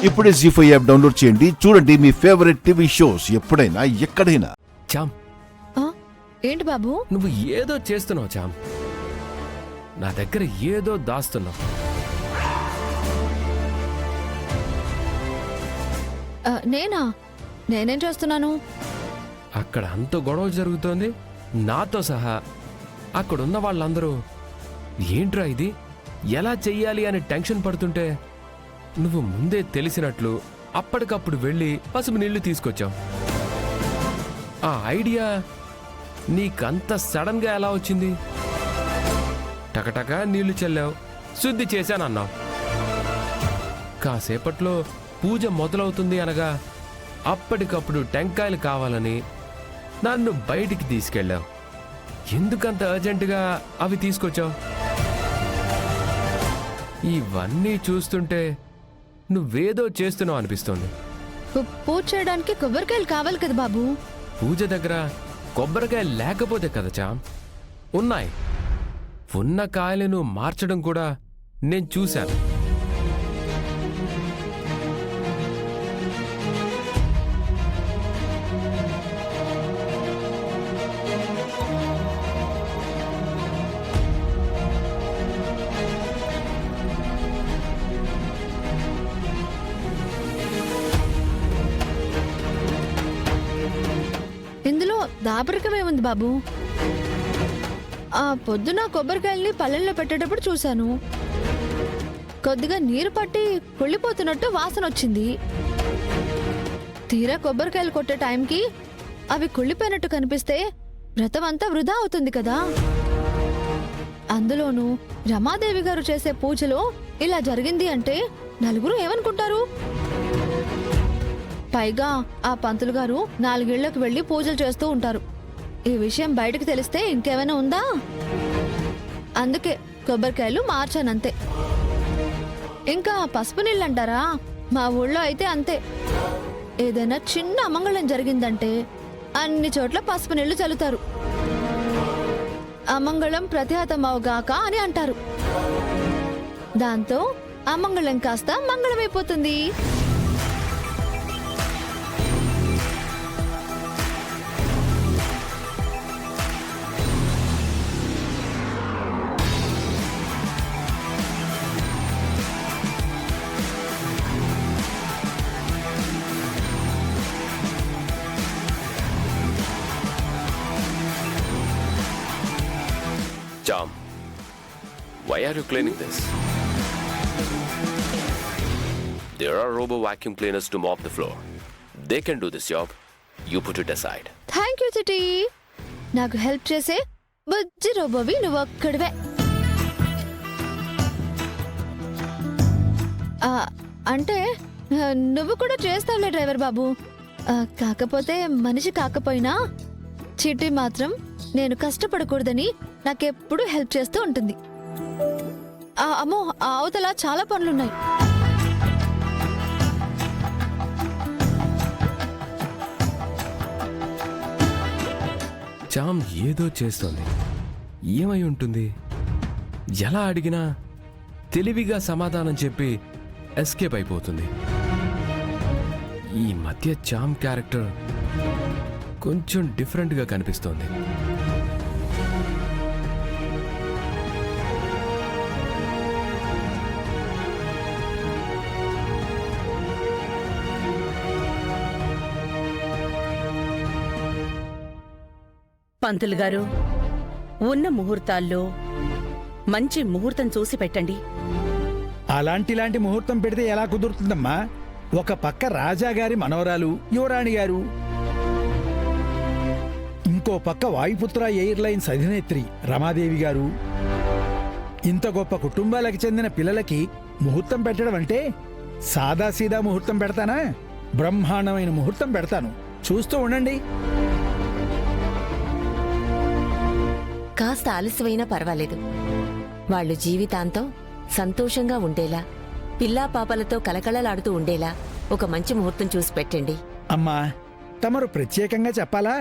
ఇప్పుడే జీ5 app download చేయండి. చూడండి మీ ఫేవరెట్ టీవీ షోస్ ఎప్పుడైనా ఎక్కడైనా. చామ్, ఏంటి బాబు? నువ్వు ఏదో చేస్తున్నావు చామ్. నా దగ్గర ఏదో దాస్తున్నావు. నేనేం చేస్తున్నాను? అక్కడ అంత గొడవ జరుగుతోంది నాతో సహా. అక్కడున్న వాళ్ళందరూ ఏంట్రా ఇది, ఎలా చెయ్యాలి అని టెన్షన్ పడుతుంటే నువ్వు ముందే తెలిసినట్లు అప్పటికప్పుడు వెళ్ళి పసుపు నీళ్లు తీసుకొచ్చావు. ఆ ఐడియా నీకంత సడన్ గా ఎలా వచ్చింది? టకటక నీళ్లు చల్లావు, శుద్ధి చేశానన్నావు. కాసేపట్లో పూజ మొదలవుతుంది అనగా అప్పటికప్పుడు టెంకాయలు కావాలని నన్ను బయటికి తీసుకెళ్ళావు. ఎందుకంత అర్జెంటుగా అవి తీసుకొచ్చావు? ఇవన్నీ చూస్తుంటే నువ్వేదో చేస్తున్నావు అనిపిస్తోంది. పూజ చేయడానికి కొబ్బరికాయలు కావాలి కదా బాబు. పూజ దగ్గర కొబ్బరికాయ లేకపోతే కదా చామ్. ఉన్నాయి. ఉన్న కాయలను మార్చడం కూడా నేను చూశాను. ఇందులో దాపరికమేముంది బాబు? పొద్దున కొబ్బరికాయల్ని పళ్ళెల్లో పెట్టేటప్పుడు చూశాను. కొద్దిగా నీరు పట్టి కుళ్ళిపోతున్నట్టు వాసన వచ్చింది. తీరా కొబ్బరికాయలు కొట్టే టైంకి అవి కుళ్ళిపోయినట్టు కనిపిస్తే వ్రతం అంతా వృధా అవుతుంది కదా. అందులోనూ రమాదేవి గారు చేసే పూజలో ఇలా జరిగింది అంటే నలుగురు ఏమనుకుంటారు? పైగా ఆ పంతులు గారు 4 ఇళ్లకు వెళ్లి పూజలు చేస్తూ ఉంటారు. ఈ విషయం బయటకు తెలిస్తే ఇంకేమైనా ఉందా? అందుకే కొబ్బరికాయలు మార్చానంతే. ఇంకా పసుపు నీళ్ళు అంటారా? మా ఊళ్ళో అయితే అంతే. ఏదైనా చిన్న అమంగళం జరిగిందంటే అన్ని చోట్ల పసుపు నీళ్లు చల్లుతారు. అమంగళం ప్రతిహతమవుగాక అని అంటారు. దాంతో అమంగళం కాస్త మంగళమైపోతుంది. Cham, why are you cleaning this? There are robo vacuum cleaners to mop the floor. They can do this job. You put it aside. Thank you Chitti. నాకు హెల్ప్ చేసే బుజ్జి రోబోవి నువ్వు ఒక్కడివే. అంటే నువ్వు కూడా చేస్తావులే డ్రైవర్ బాబు. కాకపోతే మనిషి కాకపోయినా చిటి మాత్రం నేను కష్టపడకూడదని నాకెప్పుడు హెల్ప్ చేస్తూ ఉంటుంది. అమ్మో, అవతల చాలా పనులున్నాయి. చామ్ ఏదో చేస్తోంది. ఏమై ఉంటుంది? ఎలా అడిగినా తెలివిగా సమాధానం చెప్పి ఎస్కేప్ అయిపోతుంది. ఈ మధ్య చామ్ క్యారెక్టర్ కొంచెం డిఫరెంట్గా కనిపిస్తోంది. పంతులు గారు, ఉన్న ముహూర్తాల్లో మంచి ముహూర్తం చూసి పెట్టండి. అలాంటి ముహూర్తం పెడితే ఎలా కుదురుతుందమ్మా? ఒక పక్క రాజాగారి మనవరాలు యువరాణి గారు, ఇంకో పక్క వాయుపుత్ర ఎయిర్లైన్స్ అధినేత్రి రమాదేవి గారు. ఇంత గొప్ప కుటుంబాలకు చెందిన పిల్లలకి ముహూర్తం పెట్టడం అంటే సాదాసీదా ముహూర్తం పెడతానా? బ్రహ్మాండమైన ముహూర్తం పెడతాను, చూస్తూ ఉండండి. కాస్త ఆలస్యమైనా పర్వాలేదు. వాళ్ళు జీవితాంతం సంతోషంగా ఉండేలా, పిల్లా పాపలతో కలకళలాడుతూ ఉండేలా ఒక మంచి ముహూర్తం చూసి పెట్టండి. అమ్మా, తమరు ప్రత్యేకంగా చెప్పాలా?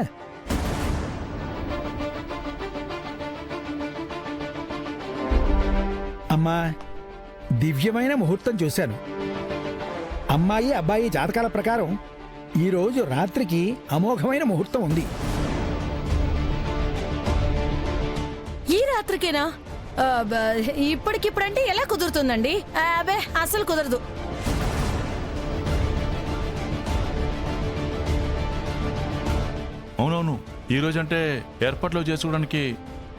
అమ్మా, దివ్యమైన ముహూర్తం చూశాను. అమ్మాయి అబ్బాయి జాతకాల ప్రకారం ఈరోజు రాత్రికి అమోఘమైన ముహూర్తం ఉంది. ఈ రాత్రికేనా? ఇప్పటికిప్పుడంటే ఎలా కుదురుతుందండి? అబే అసలు కుదరదు. అవునవును, ఈ రోజు అంటే ఏర్పాట్లు చేసుకోవడానికి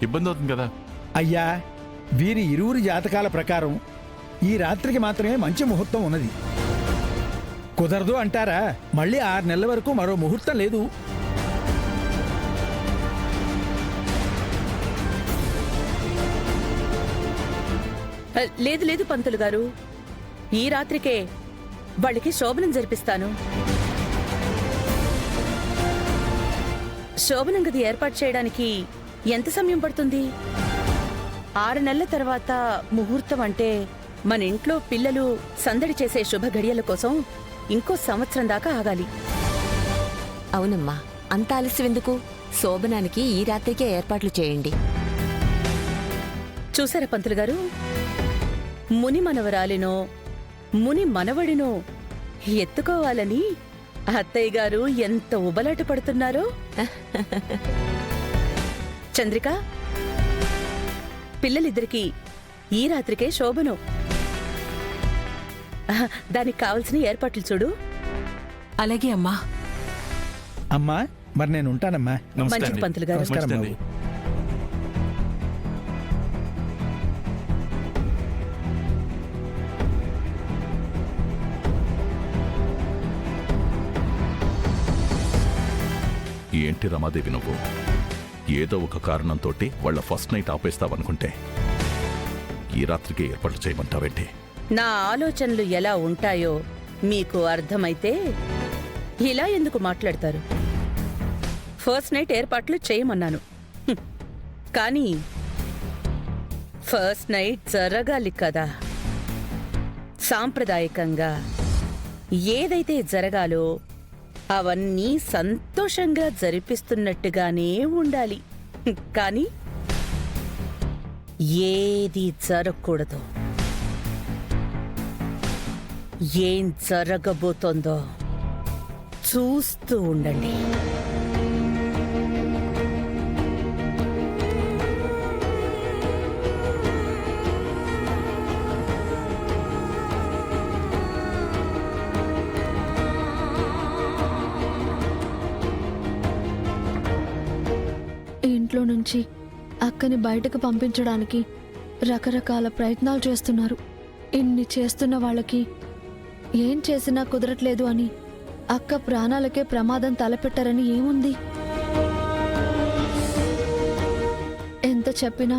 ఇబ్బంది అవుతుంది కదా. అయ్యా, వీరి ఇరువురి జాతకాల ప్రకారం ఈ రాత్రికి మాత్రమే మంచి ముహూర్తం ఉన్నది. కుదరదు అంటారా? మళ్ళీ 6 నెలల వరకు మరో ముహూర్తం లేదు. లేదు లేదు పంతులు గారు, ఈ రాత్రికే వాళ్ళకి శోభనం జరిపిస్తాను. శోభనం గది ఏర్పాటు చేయడానికి ఎంత సమయం పడుతుంది? 6 నెలల తర్వాత ముహూర్తం అంటే మన ఇంట్లో పిల్లలు సందడి చేసే శుభ గడియల కోసం ఇంకో సంవత్సరం దాకా ఆగాలి. అవునమ్మా, అంత ఆలస్యం ఎందుకు? శోభనానికి ఈ రాత్రికే ఏర్పాట్లు చేయండి. చూసారా పంతులు గారు, ముని మనవరాలినో ముని మనవడినో ఎత్తుకోవాలని అత్తయ్య గారు ఎంత ఉబలాట పడుతున్నారో. చంద్రిక, పిల్లలిద్దరికీ ఈ రాత్రికే శోభను. దానికి కావలసిన ఏర్పాట్లు చూడు. అలాగే అమ్మా. అమ్మా, మరి నేను ఉంటానమ్మా. నమస్తే మంచిది అండి. పంతులు గారు. నమస్కారం నమస్తే అండి. బాబు. ఏంటి రమాదేవి, నువ్వు ఏదో ఒక కారణంతో వాళ్ళ ఫస్ట్ నైట్ ఆపేస్తావనుకుంటే ఈ రాత్రికి ఏర్పాట్లు చేయమంటావేంటి? నా ఆలోచనలు ఎలా ఉంటాయో మీకు అర్థమైతే ఇలా ఎందుకు మాట్లాడతారు? ఫస్ట్ నైట్ ఏర్పాట్లు చేయమన్నాను. కానీ ఫస్ట్ నైట్ జరగాలి కదా. సాంప్రదాయకంగా ఏదైతే జరగాలో అవన్నీ సంతోషంగా జరిపిస్తున్నట్టుగానే ఉండాలి. కానీ ఏది జరగకూడదు. ఏం జరగబోతోందో చూస్తూ ఉండండి. ఇంట్లో నుంచి అక్కని బయటకు పంపించడానికి రకరకాల ప్రయత్నాలు చేస్తున్నారు. ఇన్ని చేస్తున్న వాళ్ళకి ఏం చేసినా కుదరట్లేదు అని అక్క ప్రాణాలకే ప్రమాదం తలపెట్టారని ఏముంది? ఎంత చెప్పినా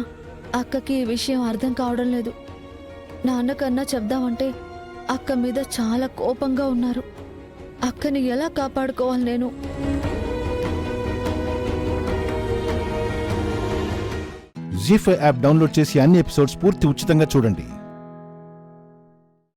అక్కకి ఈ విషయం అర్థం కావడం లేదు. నాన్నకన్నా చెప్దామంటే అక్క మీద చాలా కోపంగా ఉన్నారు. అక్కని ఎలా కాపాడుకోవాలి నేను? జీ5 యాప్ డౌన్లోడ్ చేసి అన్ని ఎపిసోడ్స్ పూర్తి ఉచితంగా చూడండి.